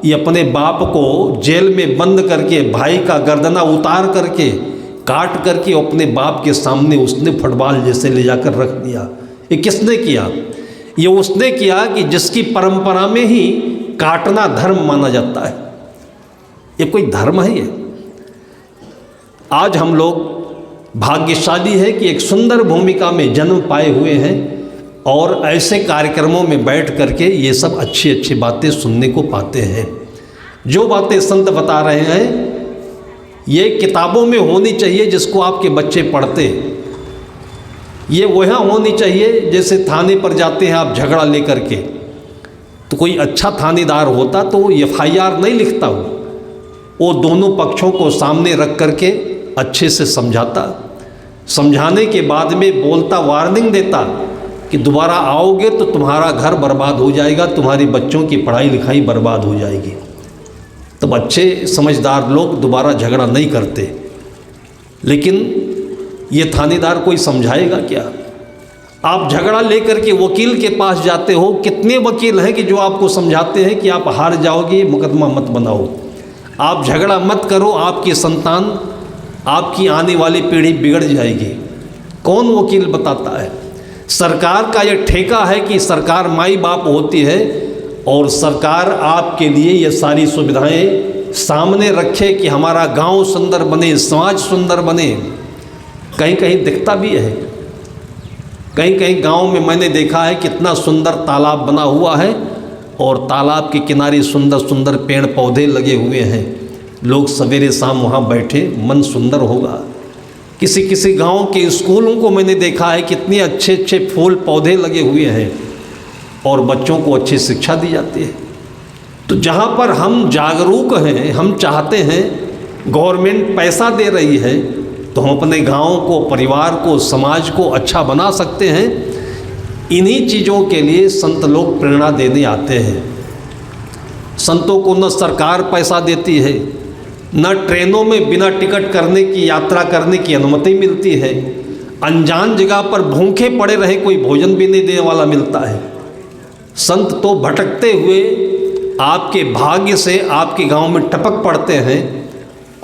ये अपने बाप को जेल में बंद करके, भाई का गर्दना उतार करके, काट करके अपने बाप के सामने उसने फुटबॉल जैसे ले जाकर रख दिया। ये किसने किया? ये उसने किया कि जिसकी परंपरा में ही काटना धर्म माना जाता है। ये कोई धर्म है? ये आज हम लोग भाग्यशाली है कि एक सुंदर भूमिका में जन्म पाए हुए हैं और ऐसे कार्यक्रमों में बैठ करके ये सब अच्छी अच्छी बातें सुनने को पाते हैं। जो बातें संत बता रहे हैं ये किताबों में होनी चाहिए, जिसको आपके बच्चे पढ़ते। ये वहाँ होनी चाहिए जैसे थाने पर जाते हैं आप झगड़ा लेकर के, तो कोई अच्छा थानेदार होता तो वो FIR नहीं लिखता, वो दोनों पक्षों को सामने रख करके अच्छे से समझाता, समझाने के बाद में बोलता, वार्निंग देता कि दोबारा आओगे तो तुम्हारा घर बर्बाद हो जाएगा, तुम्हारे बच्चों की पढ़ाई लिखाई बर्बाद हो जाएगी। तब अच्छे समझदार लोग दोबारा झगड़ा नहीं करते। लेकिन ये थानेदार कोई समझाएगा क्या? आप झगड़ा लेकर के वकील के पास जाते हो, कितने वकील हैं कि जो आपको समझाते हैं कि आप हार जाओगे, मुकदमा मत बनाओ, आप झगड़ा मत करो, आपकी संतान, आपकी आने वाली पीढ़ी बिगड़ जाएगी। कौन वकील बताता है? सरकार का यह ठेका है कि सरकार माई बाप होती है और सरकार आपके लिए ये सारी सुविधाएं सामने रखे कि हमारा गांव सुंदर बने, समाज सुंदर बने। कहीं कहीं दिखता भी है, कहीं कहीं गांव में मैंने देखा है कितना सुंदर तालाब बना हुआ है और तालाब के किनारे सुंदर सुंदर पेड़ पौधे लगे हुए हैं। लोग सवेरे शाम वहाँ बैठे, मन सुंदर होगा। किसी किसी गांव के स्कूलों को मैंने देखा है कितने अच्छे अच्छे फूल पौधे लगे हुए हैं और बच्चों को अच्छी शिक्षा दी जाती है। तो जहाँ पर हम जागरूक हैं, हम चाहते हैं, गवर्नमेंट पैसा दे रही है, तो हम अपने गांव को, परिवार को, समाज को अच्छा बना सकते हैं। इन्हीं चीज़ों के लिए संत लोग प्रेरणा देने आते हैं। संतों को न सरकार पैसा देती है, न ट्रेनों में बिना टिकट करने की, यात्रा करने की अनुमति मिलती है। अनजान जगह पर भूखे पड़े रहे, कोई भोजन भी नहीं देने वाला मिलता है। संत तो भटकते हुए आपके भाग्य से आपके गांव में टपक पड़ते हैं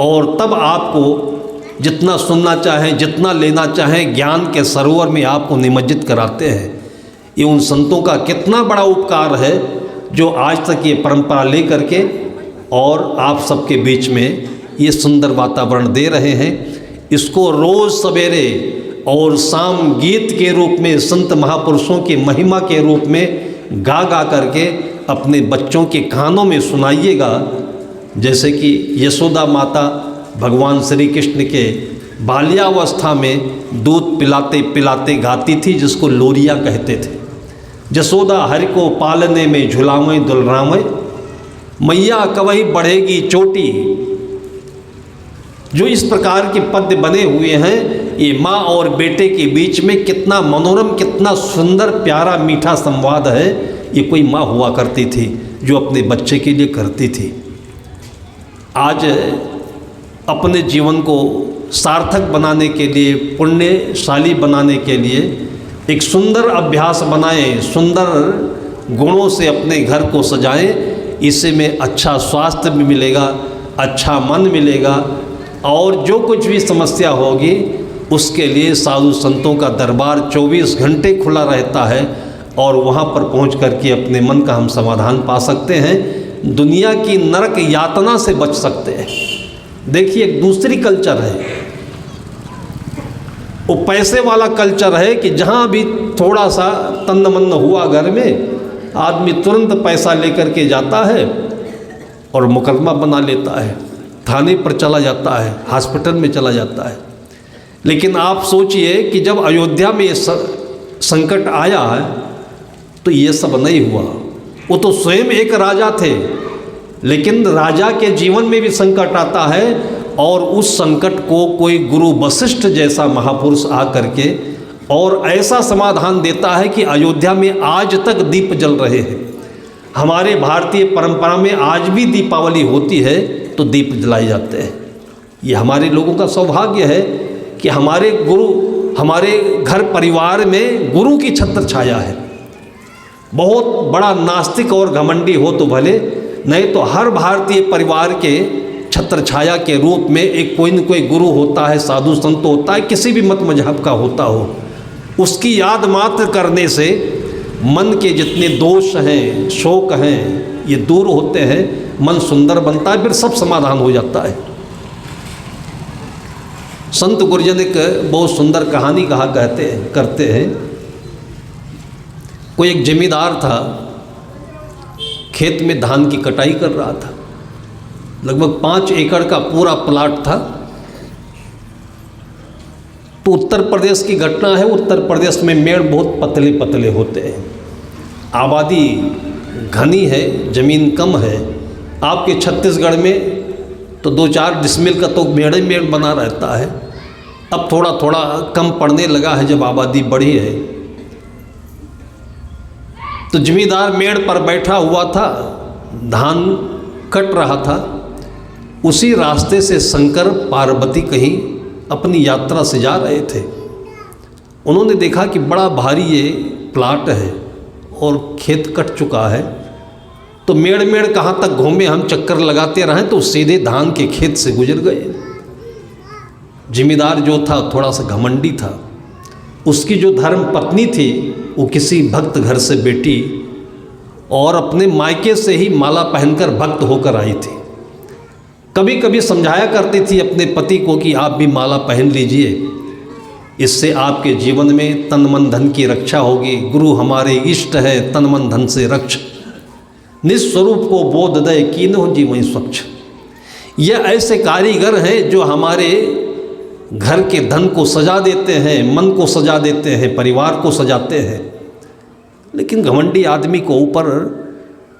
और तब आपको जितना सुनना चाहें, जितना लेना चाहें, ज्ञान के सरोवर में आपको निमज्जित कराते हैं। ये उन संतों का कितना बड़ा उपकार है जो आज तक ये परंपरा ले करके और आप सबके बीच में ये सुंदर वातावरण दे रहे हैं। इसको रोज़ सवेरे और साम गीत के रूप में संत महापुरुषों की महिमा के रूप में गा गा करके अपने बच्चों के कानों में सुनाइएगा। जैसे कि यशोदा माता भगवान श्री कृष्ण के बाल्यावस्था में दूध पिलाते पिलाते गाती थी, जिसको लोरिया कहते थे। यशोदा हरि को पालने में झुलावें दुलरावें, मैया कवई बढ़ेगी चोटी। जो इस प्रकार के पद्य बने हुए हैं, ये माँ और बेटे के बीच में कितना मनोरम, कितना सुंदर प्यारा मीठा संवाद है। ये कोई माँ हुआ करती थी जो अपने बच्चे के लिए करती थी। आज अपने जीवन को सार्थक बनाने के लिए, पुण्यशाली बनाने के लिए एक सुंदर अभ्यास बनाएं, सुंदर गुणों से अपने घर को सजाएं। इससे में अच्छा स्वास्थ्य भी मिलेगा, अच्छा मन मिलेगा, और जो कुछ भी समस्या होगी उसके लिए साधु संतों का दरबार 24 घंटे खुला रहता है, और वहाँ पर पहुँच करके अपने मन का हम समाधान पा सकते हैं, दुनिया की नरक यातना से बच सकते हैं। देखिए, एक दूसरी कल्चर है, वो पैसे वाला कल्चर है कि जहाँ भी थोड़ा सा तन्न मन हुआ घर में, आदमी तुरंत पैसा लेकर के जाता है और मुकदमा बना लेता है, थाने पर चला जाता है, हॉस्पिटल में चला जाता है। लेकिन आप सोचिए कि जब अयोध्या में ये संकट आया है तो ये सब नहीं हुआ। वो तो स्वयं एक राजा थे, लेकिन राजा के जीवन में भी संकट आता है, और उस संकट को कोई गुरु वशिष्ठ जैसा महापुरुष आ करके और ऐसा समाधान देता है कि अयोध्या में आज तक दीप जल रहे हैं। हमारे भारतीय परंपरा में आज भी दीपावली होती है तो दीप जलाए जाते हैं। ये हमारे लोगों का सौभाग्य है कि हमारे गुरु, हमारे घर परिवार में गुरु की छत्र छाया है। बहुत बड़ा नास्तिक और घमंडी हो तो भले, नहीं तो हर भारतीय परिवार के छत्र छाया के रूप में एक कोई न कोई गुरु होता है, साधु संत होता है, किसी भी मत मजहब का होता हो। उसकी याद मात्र करने से मन के जितने दोष हैं, शोक हैं, ये दूर होते हैं, मन सुंदर बनता है, फिर सब समाधान हो जाता है। संत गुरुजन एक बहुत सुंदर कहानी कहा करते हैं। कोई एक जमींदार था, खेत में धान की कटाई कर रहा था। लगभग 5 एकड़ का पूरा प्लाट था। तो उत्तर प्रदेश की घटना है, उत्तर प्रदेश में मेड़ बहुत पतले पतले होते हैं, आबादी घनी है, ज़मीन कम है। आपके छत्तीसगढ़ में तो 2-4 डिसमिल का तो मेड़ ही मेड़ बना रहता है। अब थोड़ा थोड़ा कम पड़ने लगा है जब आबादी बढ़ी है। तो जमींदार मेड़ पर बैठा हुआ था, धान कट रहा था। उसी रास्ते से शंकर पार्वती कहीं अपनी यात्रा से जा रहे थे। उन्होंने देखा कि बड़ा भारी ये प्लाट है और खेत कट चुका है, तो मेड़ मेड़ कहाँ तक घूमे, हम चक्कर लगाते रहें, तो सीधे धान के खेत से गुजर गए। जिम्मेदार जो था थोड़ा सा घमंडी था। उसकी जो धर्म पत्नी थी वो किसी भक्त घर से बेटी और अपने मायके से ही माला पहनकर भक्त होकर आई थी। कभी कभी समझाया करती थी अपने पति को कि आप भी माला पहन लीजिए, इससे आपके जीवन में तन मन धन की रक्षा होगी। गुरु हमारे इष्ट है, तन मन धन से रक्ष, निस्वरूप को बोध दे कीन्हो जीवन स्वच्छ। ये ऐसे कारीगर हैं जो हमारे घर के धन को सजा देते हैं, मन को सजा देते हैं, परिवार को सजाते हैं। लेकिन घमंडी आदमी को ऊपर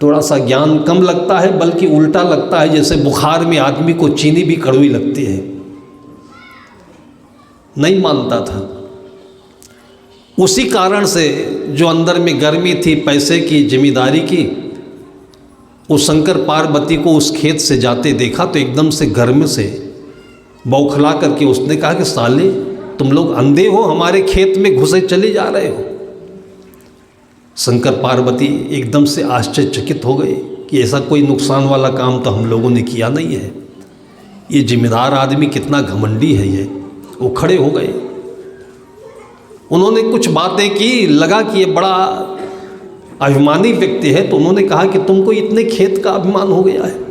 थोड़ा सा ज्ञान कम लगता है, बल्कि उल्टा लगता है, जैसे बुखार में आदमी को चीनी भी कड़वी लगती है। नहीं मानता था। उसी कारण से जो अंदर में गर्मी थी पैसे की, जिम्मेदारी की, उस शंकर पार्वती को उस खेत से जाते देखा तो एकदम से गर्म से बौखला करके उसने कहा कि साले तुम लोग अंधे हो, हमारे खेत में घुसे चले जा रहे हो। शंकर पार्वती एकदम से आश्चर्यचकित हो गए कि ऐसा कोई नुकसान वाला काम तो हम लोगों ने किया नहीं है। ये जिम्मेदार आदमी कितना घमंडी है ये। वो खड़े हो गए, उन्होंने कुछ बातें की, लगा कि ये बड़ा अभिमानी व्यक्ति है। तो उन्होंने कहा कि तुमको इतने खेत का अभिमान हो गया है,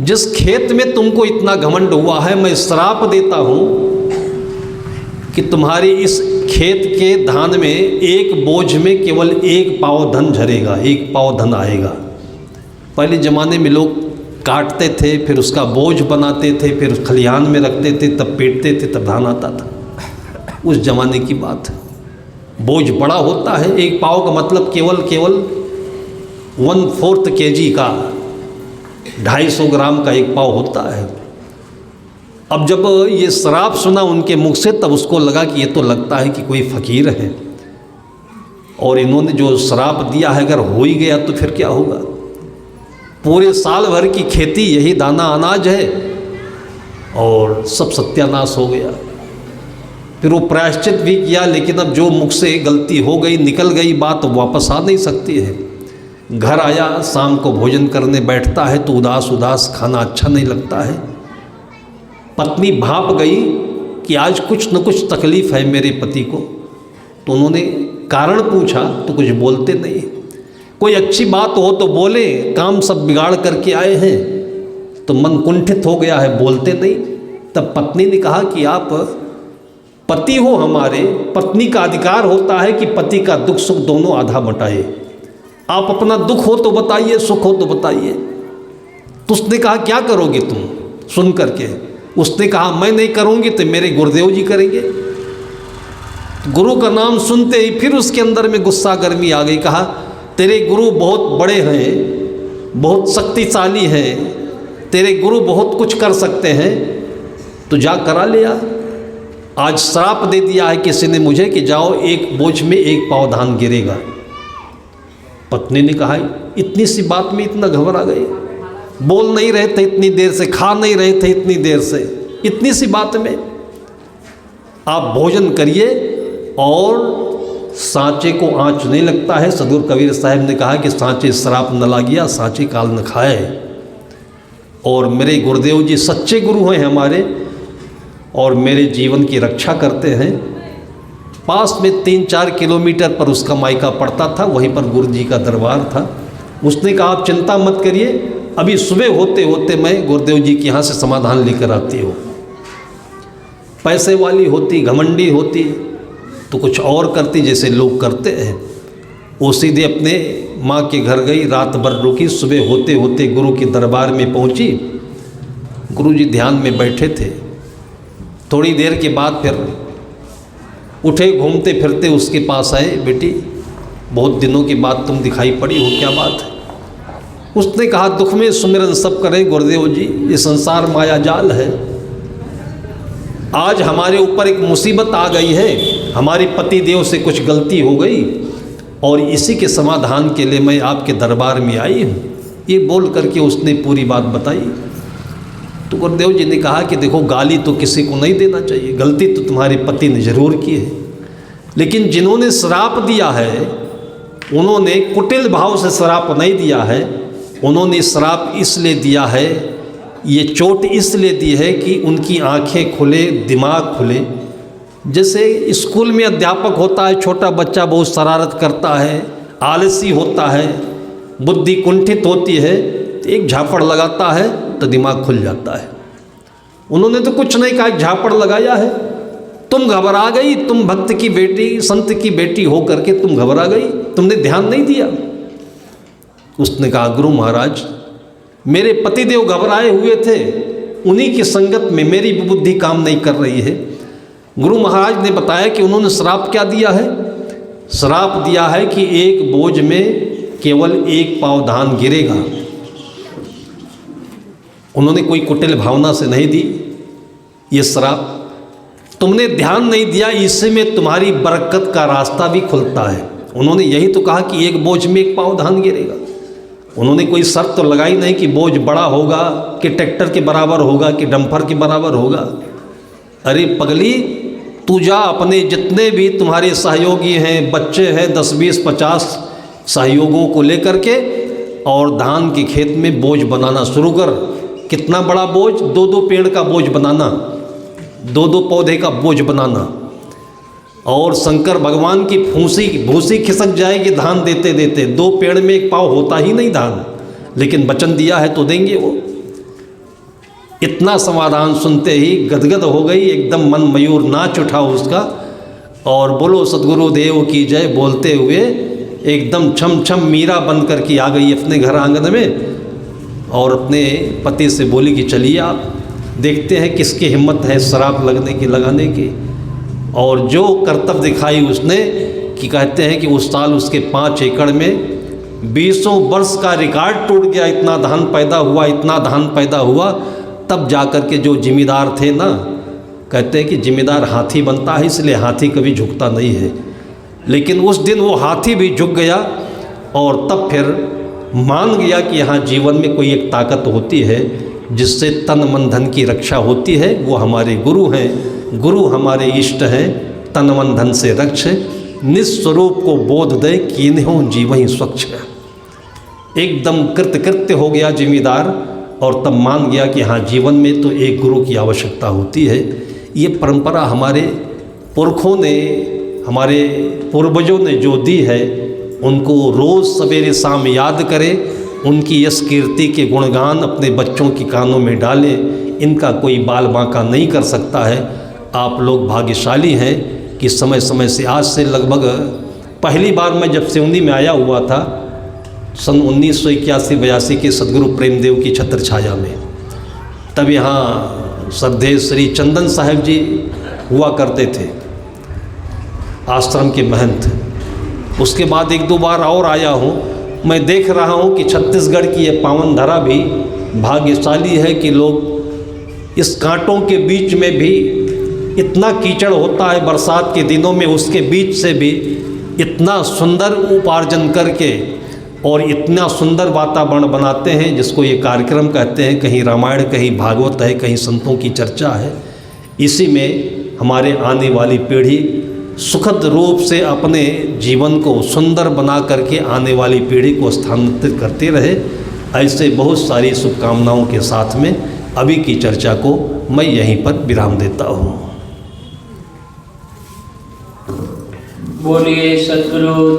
जिस खेत में तुमको इतना घमंड हुआ है, मैं श्राप देता हूँ कि तुम्हारी इस खेत के धान में एक बोझ में केवल 1 पाव धन झरेगा, 1 पाव धन आएगा। पहले ज़माने में लोग काटते थे, फिर उसका बोझ बनाते थे, फिर खलिहान में रखते थे, तब पीटते थे, तब धान आता था। उस ज़माने की बात है। बोझ बड़ा होता है, 1 पाव का मतलब केवल 1/4 kg का, 250 ग्राम का 1 पाव होता है। अब जब ये श्राप सुना उनके मुख से, तब उसको लगा कि ये तो लगता है कि कोई फ़कीर है, और इन्होंने जो श्राप दिया है अगर हो ही गया तो फिर क्या होगा। पूरे साल भर की खेती यही दाना अनाज है और सब सत्यानाश हो गया। फिर वो प्रायश्चित भी किया, लेकिन अब जो मुख से गलती हो गई, निकल गई बात, तो वापस आ नहीं सकती है। घर आया, शाम को भोजन करने बैठता है तो उदास उदास खाना अच्छा नहीं लगता है। पत्नी भाप गई कि आज कुछ न कुछ तकलीफ़ है मेरे पति को, तो उन्होंने कारण पूछा तो कुछ बोलते नहीं। कोई अच्छी बात हो तो बोले, काम सब बिगाड़ करके आए हैं, तो मन कुंठित हो गया है, बोलते नहीं। तब पत्नी ने कहा कि आप पति हो हमारे, पत्नी का अधिकार होता है कि पति का दुख सुख दोनों आधा बटाए। आप अपना दुख हो तो बताइए, सुख हो तो बताइए। तो उसने कहा क्या करोगे तुम? सुन करके उसने कहा मैं नहीं करूँगी तो मेरे गुरुदेव जी करेंगे। गुरु का नाम सुनते ही फिर उसके अंदर में गुस्सा गर्मी आ गई। कहा तेरे गुरु बहुत बड़े हैं, बहुत शक्तिशाली हैं, तेरे गुरु बहुत कुछ कर सकते हैं, तो जा करा लिया। आज श्राप दे दिया है किसी ने मुझे कि जाओ 1 बोझ में 1 पाव धान गिरेगा। पत्नी ने कहा इतनी सी बात में इतना घबरा गए, बोल नहीं रहे थे इतनी देर से, खा नहीं रहे थे इतनी देर से, इतनी सी बात में आप भोजन करिए और सांचे को आँच नहीं लगता है। सदगुरु कबीर साहब ने कहा कि सांचे श्राप न लागिया, सांचे काल न खाए। और मेरे गुरुदेव जी सच्चे गुरु हैं हमारे, और मेरे जीवन की रक्षा करते हैं। पास में 3-4 किलोमीटर पर उसका मायका पड़ता था, वहीं पर गुरु जी का दरबार था। उसने कहा आप चिंता मत करिए, अभी सुबह होते होते मैं गुरुदेव जी के यहाँ से समाधान लेकर आती हूँ। पैसे वाली होती, घमंडी होती तो कुछ और करती जैसे लोग करते हैं। वो सीधे अपने माँ के घर गई, रात भर रुकी, सुबह होते होते गुरु के दरबार में पहुँची। गुरु जी ध्यान में बैठे थे। थोड़ी देर के बाद फिर उठे, घूमते फिरते उसके पास आए, बेटी बहुत दिनों के बाद तुम दिखाई पड़ी हो, क्या बात है? उसने कहा दुख में सुमिरन सब करें गुरुदेव जी, ये संसार माया जाल है। आज हमारे ऊपर एक मुसीबत आ गई है, हमारे पति देव से कुछ गलती हो गई और इसी के समाधान के लिए मैं आपके दरबार में आई हूँ। ये बोल करके उसने पूरी बात बताई। तो गुरुदेव जी ने कहा कि देखो गाली तो किसी को नहीं देना चाहिए, गलती तो तुम्हारे पति ने ज़रूर की है, लेकिन जिन्होंने श्राप दिया है उन्होंने कुटिल भाव से श्राप नहीं दिया है। उन्होंने श्राप इसलिए दिया है, ये चोट इसलिए दी है कि उनकी आंखें खुले, दिमाग खुले। जैसे स्कूल में अध्यापक होता है, छोटा बच्चा बहुत शरारत करता है, आलसी होता है, बुद्धि कुंठित होती है, एक झापड़ लगाता है तो दिमाग खुल जाता है। उन्होंने तो कुछ नहीं कहा, एक झापड़ लगाया है, तुम घबरा गई, तुम भक्त की बेटी, संत की बेटी हो करके तुम घबरा गई, तुमने ध्यान नहीं दिया। उसने कहा गुरु महाराज मेरे पतिदेव घबराए हुए थे, उन्हीं की संगत में मेरी बुद्धि काम नहीं कर रही है। गुरु महाराज ने बताया कि उन्होंने श्राप क्या दिया है? श्राप दिया है कि 1 बोझ में केवल 1 पाव धान गिरेगा। उन्होंने कोई कुटिल भावना से नहीं दी ये श्राप। तुमने ध्यान नहीं दिया, इसमें तुम्हारी बरकत का रास्ता भी खुलता है। उन्होंने यही तो कहा कि 1 बोझ में 1 पाव धान गिरेगा। उन्होंने कोई शर्त तो लगाई नहीं कि बोझ बड़ा होगा, कि ट्रैक्टर के बराबर होगा, कि डंपर के बराबर होगा। अरे पगली, तू जा अपने जितने भी तुम्हारे सहयोगी हैं, बच्चे हैं, 10, 20, 50 सहयोगों को लेकर के और धान के खेत में बोझ बनाना शुरू कर। कितना बड़ा बोझ? 2-2 पेड़ का बोझ बनाना, 2-2 पौधे का बोझ बनाना। और शंकर भगवान की भूसी खिसक जाएगी धान देते देते। 2 पेड़ में 1 पाव होता ही नहीं धान, लेकिन वचन दिया है तो देंगे वो। इतना समाधान सुनते ही गदगद हो गई, एकदम मन मयूर नाच उठा उसका, और बोलो सद्गुरु देव की जय बोलते हुए एकदम छम छम मीरा बन कर के आ गई अपने घर आंगन में, और अपने पति से बोली कि चलिए आप देखते हैं किसकी हिम्मत है शराब लगाने की। और जो करतब दिखाई उसने कि कहते हैं कि उस साल उसके 5 एकड़ में 20 वर्ष का रिकॉर्ड टूट गया, इतना धान पैदा हुआ, इतना धान पैदा हुआ। तब जाकर के जो जिम्मेदार थे ना, कहते हैं कि जिम्मेदार हाथी बनता है, इसलिए हाथी कभी झुकता नहीं है। लेकिन उस दिन वो हाथी भी झुक गया, और तब फिर मान गया कि यहाँ जीवन में कोई एक ताकत होती है जिससे तन मन धन की रक्षा होती है। वो हमारे गुरु हैं, गुरु हमारे इष्ट हैं। तन मन धन से रक्ष, निस्वरूप को बोध दे, कीन्हों जीवहि स्वच्छ। एकदम कृतकृत्य हो गया जिम्मेदार, और तब मान गया कि हाँ जीवन में तो एक गुरु की आवश्यकता होती है। ये परंपरा हमारे पुरखों ने, हमारे पूर्वजों ने जो दी है, उनको रोज़ सवेरे शाम याद करें, उनकी यश कीर्ति के गुणगान अपने बच्चों के कानों में डालें। इनका कोई बाल बांका नहीं कर सकता है। आप लोग भाग्यशाली हैं कि समय समय से, आज से लगभग पहली बार मैं जब सिवनी में आया हुआ था सन 1981-82 के सदगुरु प्रेमदेव की छत्र छाया में, तब यहाँ श्रद्धेय श्री चंदन साहिब जी हुआ करते थे, आश्रम के महंत। उसके बाद 1-2 बार और आया हूँ। मैं देख रहा हूँ कि छत्तीसगढ़ की ये पावन धरा भी भाग्यशाली है कि लोग इस कांटों के बीच में भी, इतना कीचड़ होता है बरसात के दिनों में, उसके बीच से भी इतना सुंदर उपार्जन करके और इतना सुंदर वातावरण बनाते हैं, जिसको ये कार्यक्रम कहते हैं। कहीं रामायण, कहीं भागवत है, कहीं संतों की चर्चा है। इसी में हमारे आने वाली पीढ़ी सुखद रूप से अपने जीवन को सुंदर बना करके आने वाली पीढ़ी को स्थानांतरित करते रहे। ऐसे बहुत सारी शुभकामनाओं के साथ में अभी की चर्चा को मैं यहीं पर विराम देता हूँ। बोलिए सद्गुरु